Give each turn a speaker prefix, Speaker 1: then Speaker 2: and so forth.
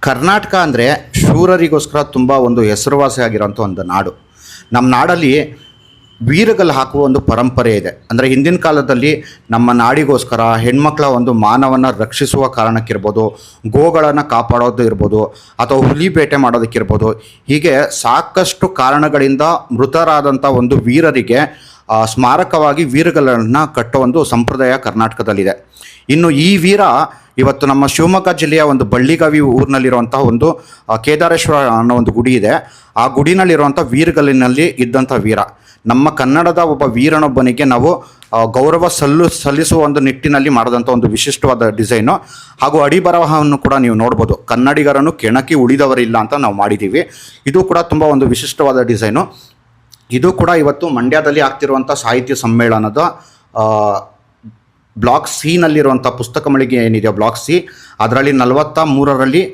Speaker 1: ಕರ್ನಾಟಕ ಅಂದರೆ ಶೂರರಿಗೋಸ್ಕರ ತುಂಬ ಒಂದು ಹೆಸರುವಾಸಿಯಾಗಿರೋಂಥ ಒಂದು ನಾಡು. ನಮ್ಮ ನಾಡಲ್ಲಿ ವೀರಗಲ್ಲು ಹಾಕುವ ಒಂದು ಪರಂಪರೆ ಇದೆ. ಅಂದರೆ ಹಿಂದಿನ ಕಾಲದಲ್ಲಿ ನಮ್ಮ ನಾಡಿಗೋಸ್ಕರ ಹೆಣ್ಮಕ್ಳ ಒಂದು ಮಾನವನ್ನು ರಕ್ಷಿಸುವ ಕಾರಣಕ್ಕಿರ್ಬೋದು, ಗೋಗಳನ್ನು ಕಾಪಾಡೋದು ಇರ್ಬೋದು, ಅಥವಾ ಹುಲಿ ಬೇಟೆ ಮಾಡೋದಕ್ಕಿರ್ಬೋದು, ಹೀಗೆ ಸಾಕಷ್ಟು ಕಾರಣಗಳಿಂದ ಮೃತರಾದಂಥ ಒಂದು ವೀರರಿಗೆ ಸ್ಮಾರಕವಾಗಿ ವೀರಗಲ್ಲನ್ನು ಕಟ್ಟೋ ಒಂದು ಸಂಪ್ರದಾಯ ಕರ್ನಾಟಕದಲ್ಲಿದೆ. ಇನ್ನು ಈ ವೀರ ಇವತ್ತು ನಮ್ಮ ಶಿವಮೊಗ್ಗ ಜಿಲ್ಲೆಯ ಒಂದು ಬಳ್ಳಿಗಾವಿ ಊರಿನಲ್ಲಿರುವಂಥ ಒಂದು ಕೇದಾರೇಶ್ವರ ಅನ್ನೋ ಒಂದು ಗುಡಿ ಇದೆ. ಆ ಗುಡಿನಲ್ಲಿರುವಂಥ ವೀರಗಲ್ಲಿನಲ್ಲಿ ಇದ್ದಂಥ ವೀರ. ನಮ್ಮ ಕನ್ನಡದ ಒಬ್ಬ ವೀರನೊಬ್ಬನಿಗೆ ನಾವು ಗೌರವ ಸಲ್ಲಿಸುವ ಒಂದು ನಿಟ್ಟಿನಲ್ಲಿ ಮಾಡಿದಂಥ ಒಂದು ವಿಶಿಷ್ಟವಾದ ಡಿಸೈನು. ಹಾಗೂ ಅಡಿಬರಹವನ್ನು ಕೂಡ ನೀವು ನೋಡ್ಬೋದು. ಕನ್ನಡಿಗರನ್ನು ಕೆಣಕಿ ಉಳಿದವರಿಲ್ಲ ಅಂತ ನಾವು ಮಾಡಿದ್ದೀವಿ. ಇದು ಕೂಡ ತುಂಬ ಒಂದು ವಿಶಿಷ್ಟವಾದ ಡಿಸೈನು. ಇದು ಕೂಡ ಇವತ್ತು ಮಂಡ್ಯದಲ್ಲಿ ಆಗ್ತಿರುವಂಥ ಸಾಹಿತ್ಯ ಸಮ್ಮೇಳನದ ಬ್ಲಾಕ್ ಸಿ ನಲ್ಲಿರುವಂಥ ಪುಸ್ತಕ ಮಳಿಗೆ ಏನಿದೆ, ಬ್ಲಾಕ್ ಸಿ, ಅದರಲ್ಲಿ 43ರಲ್ಲಿ